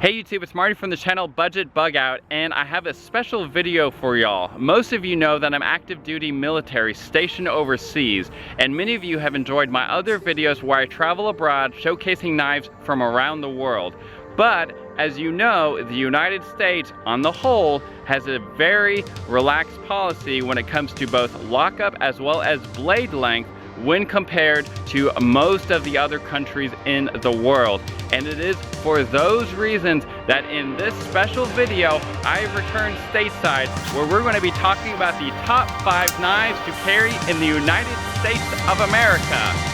Hey YouTube, it's Marty from the channel Budget Bugout, and I have a special video for y'all. Most of you know that I'm active duty military stationed overseas, and many of you have enjoyed my other videos where I travel abroad showcasing knives from around the world. But as you know, the United States on the whole has a very relaxed policy when it comes to both lockup as well as blade length when compared to most of the other countries in the world. And it is for those reasons that in this special video, I have returned stateside where we're going to be talking about the top 5 knives to carry in the United States of America.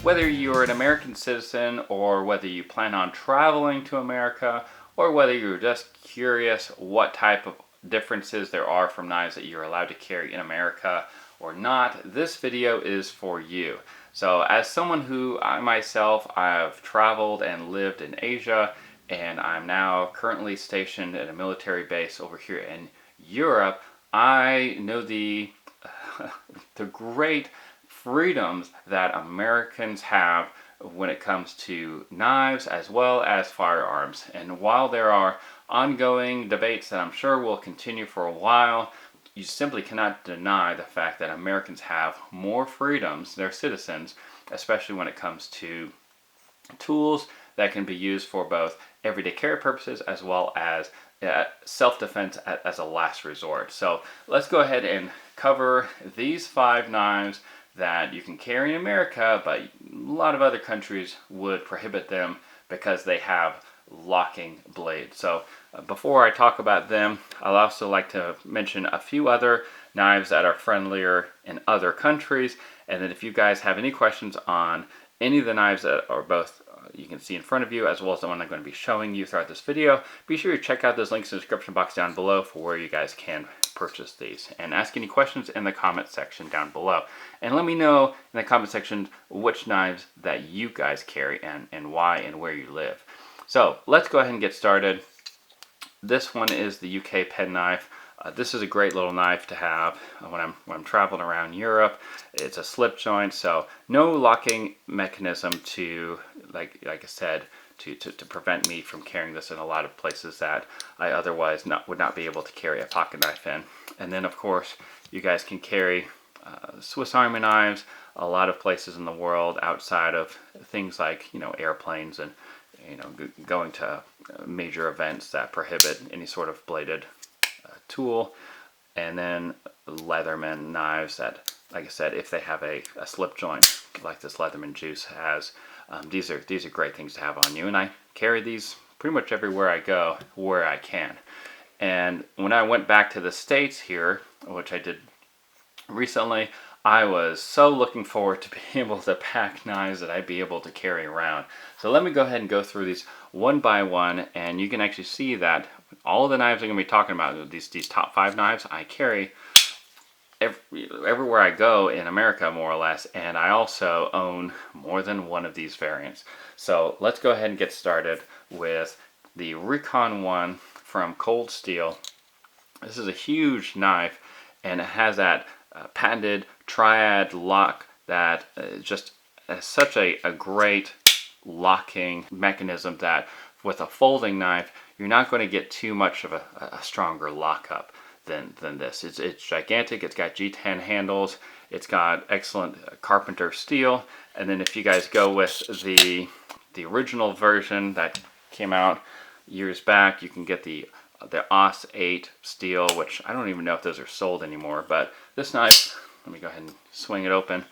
Whether you're an American citizen or whether you plan on traveling to America or whether you're just curious what type of differences there are from knives that you're allowed to carry in America or not, this video is for you. So as someone who I have traveled and lived in Asia, and I'm now currently stationed at a military base over here in Europe, I know the great freedoms that Americans have when it comes to knives as well as firearms. And while there are ongoing debates that I'm sure will continue for a while, you simply cannot deny the fact that Americans have more freedoms, their citizens, especially when it comes to tools that can be used for both everyday carry purposes as well as self-defense as a last resort. So let's go ahead and cover these 5 knives that you can carry in America, but a lot of other countries would prohibit them because they have locking blades. So before I talk about them, I'd also like to mention a few other knives that are friendlier in other countries. And then if you guys have any questions on any of the knives that are both you can see in front of you as well as the one I'm going to be showing you throughout this video, be sure to check out those links in the description box down below for where you guys can purchase these, and ask any questions in the comment section down below, and let me know in the comment section which knives that you guys carry and why and where you live. So let's go ahead and get started. This one is the UK penknife. This is a great little knife to have when I'm traveling around Europe. It's a slip joint, so no locking mechanism to, like I said, to prevent me from carrying this in a lot of places that I otherwise would not be able to carry a pocket knife in. And then of course you guys can carry Swiss Army knives a lot of places in the world outside of things like airplanes and going to major events that prohibit any sort of bladed tool. And then Leatherman knives that, like I said, if they have a slip joint like this Leatherman Juice has, these are great things to have on you, and I carry these pretty much everywhere I go where I can. And when I went back to the States here, which I did recently, I was so looking forward to being able to pack knives that I'd be able to carry around. So let me go ahead and go through these one by one, and you can actually see that all of the knives I'm going to be talking about, these top 5 knives, I carry everywhere I go in America, more or less, and I also own more than one of these variants. So let's go ahead and get started with the Recon one from Cold Steel. This is a huge knife, and it has that patented triad lock that just is such a great locking mechanism that with a folding knife you're not going to get too much of a stronger lockup than this. It's gigantic. It's got G10 handles. It's got excellent carpenter steel. And then if you guys go with the original version that came out years back, you can get the AUS 8 steel, which I don't even know if those are sold anymore. But this knife, let me go ahead and swing it open.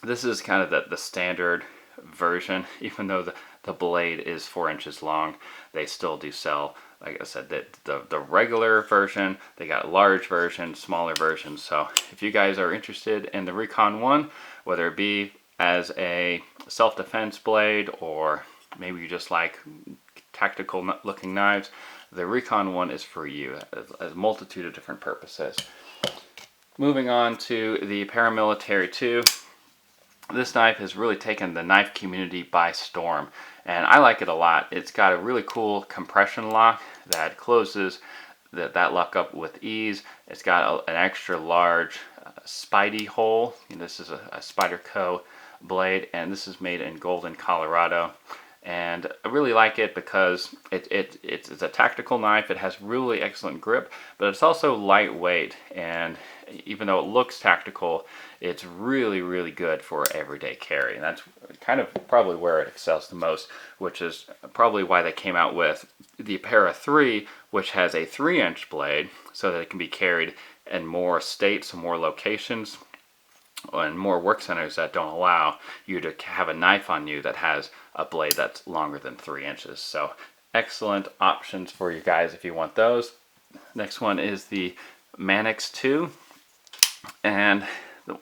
This is kind of the standard version. Even though the blade is 4 inches long, they still do sell, like I said, the regular version. They got large versions, smaller versions. So if you guys are interested in the Recon one, whether it be as a self-defense blade or maybe you just like tactical looking knives, the Recon one is for you. It has a multitude of different purposes. Moving on to the Paramilitary 2. This knife has really taken the knife community by storm, and I like it a lot. It's got a really cool compression lock that closes that lock up with ease. It's got an extra large Spidey hole. This is a Spyderco blade, and this is made in Golden, Colorado. And I really like it because it's a tactical knife. It has really excellent grip, but it's also lightweight. And even though it looks tactical, it's really, really good for everyday carry. And that's kind of probably where it excels the most, which is probably why they came out with the Para 3, which has a 3-inch blade so that it can be carried in more states and more locations and more work centers that don't allow you to have a knife on you that has a blade that's longer than 3 inches. So excellent options for you guys if you want those. Next one is the Manix 2. And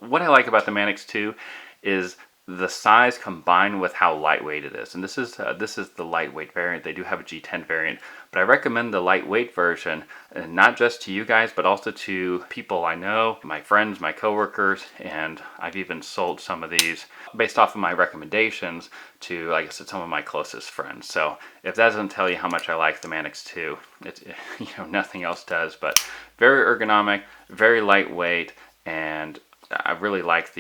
what I like about the Manix 2 is the size combined with how lightweight it is. And this is the lightweight variant. They do have a G10 variant, but I recommend the lightweight version, and not just to you guys, but also to people I know, my friends, my coworkers, and I've even sold some of these based off of my recommendations to, like I said, some of my closest friends. So if that doesn't tell you how much I like the Manix 2, it's, nothing else does. But very ergonomic, very lightweight, and I really like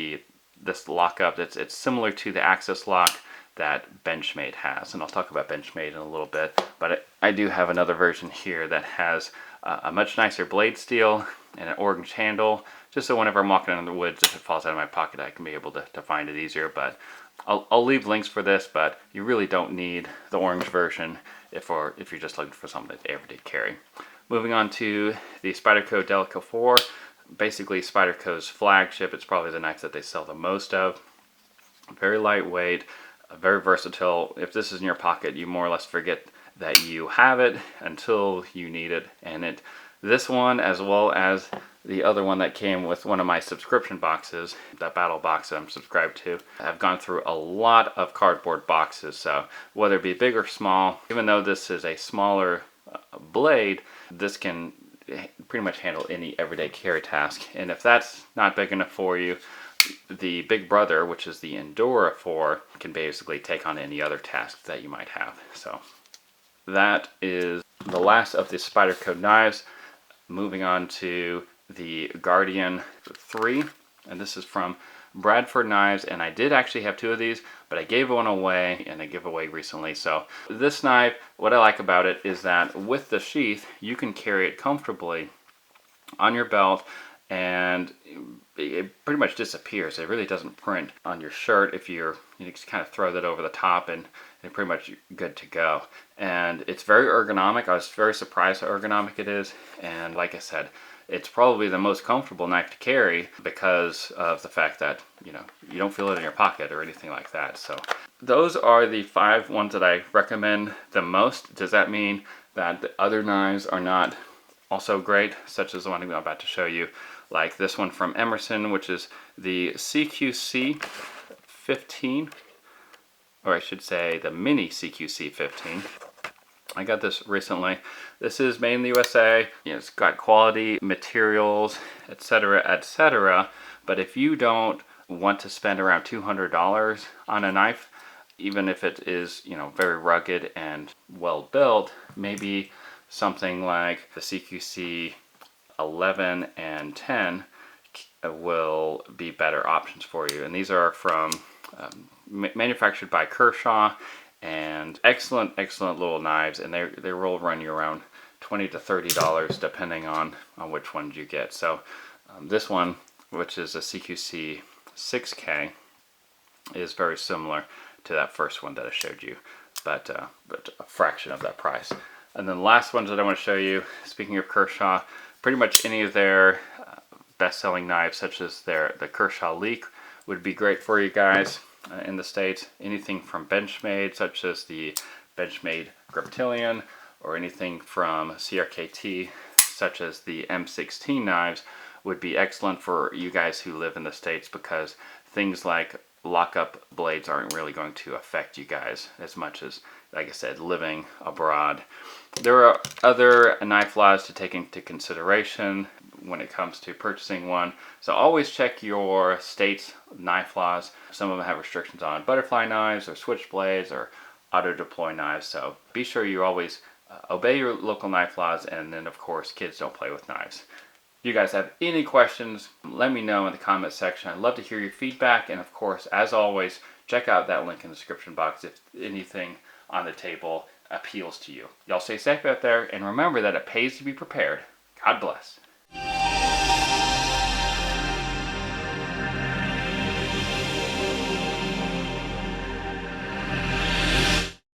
this lockup. It's similar to the Axis lock that Benchmade has, and I'll talk about Benchmade in a little bit, but I do have another version here that has a much nicer blade steel and an orange handle, just so whenever I'm walking in the woods, if it falls out of my pocket, I can be able to find it easier. But I'll leave links for this, but you really don't need the orange version if you're just looking for something that's everyday carry. Moving on to the Spyderco Delica 4. Basically Spyderco's flagship. It's probably the knife that they sell the most of. Very lightweight, very versatile. If this is in your pocket, you more or less forget that you have it until you need it. And this one, as well as the other one that came with one of my subscription boxes, that battle box that I'm subscribed to, I've gone through a lot of cardboard boxes. So whether it be big or small, even though this is a smaller blade, this can pretty much handle any everyday carry task. And if that's not big enough for you, the big brother, which is the Endura 4, can basically take on any other task that you might have. So that is the last of the Spyderco knives. Moving on to the Guardian 3, and this is from Bradford Knives, and I did actually have 2 of these, but I gave one away in a giveaway recently. So this knife, what I like about it is that with the sheath, you can carry it comfortably on your belt, and it pretty much disappears. It really doesn't print on your shirt. If you just kind of throw that over the top, and you're pretty much good to go. And it's very ergonomic. I was very surprised how ergonomic it is, and like I said, it's probably the most comfortable knife to carry because of the fact that, you don't feel it in your pocket or anything like that. So those are the 5 ones that I recommend the most. Does that mean that the other knives are not also great, such as the one I'm about to show you, like this one from Emerson, which is the CQC 15, or I should say the Mini CQC 15. I got this recently. This is made in the USA. It's got quality materials, etc., etc. But if you don't want to spend around $200 on a knife, even if it is, very rugged and well built, maybe something like the CQC 11 and 10 will be better options for you. And these are from manufactured by Kershaw, and excellent little knives, and they will run you around $20 to $30 depending on which ones you get. So this one, which is a CQC 6K, is very similar to that first one that I showed you, but a fraction of that price. And then the last ones that I want to show you, speaking of Kershaw, pretty much any of their best-selling knives, such as the Kershaw Leak, would be great for you guys in the States. Anything from Benchmade, such as the Benchmade Griptilian, or anything from CRKT, such as the M16 knives, would be excellent for you guys who live in the States, because things like lockup blades aren't really going to affect you guys as much as like I said, living abroad. There are other knife laws to take into consideration when it comes to purchasing one. So always check your state's knife laws. Some of them have restrictions on butterfly knives or switchblades or auto deploy knives. So be sure you always obey your local knife laws, and then of course kids don't play with knives. If you guys have any questions, let me know in the comment section. I'd love to hear your feedback, and of course, as always, check out that link in the description box if anything on the table appeals to you. Y'all stay safe out there, and remember that it pays to be prepared. God bless.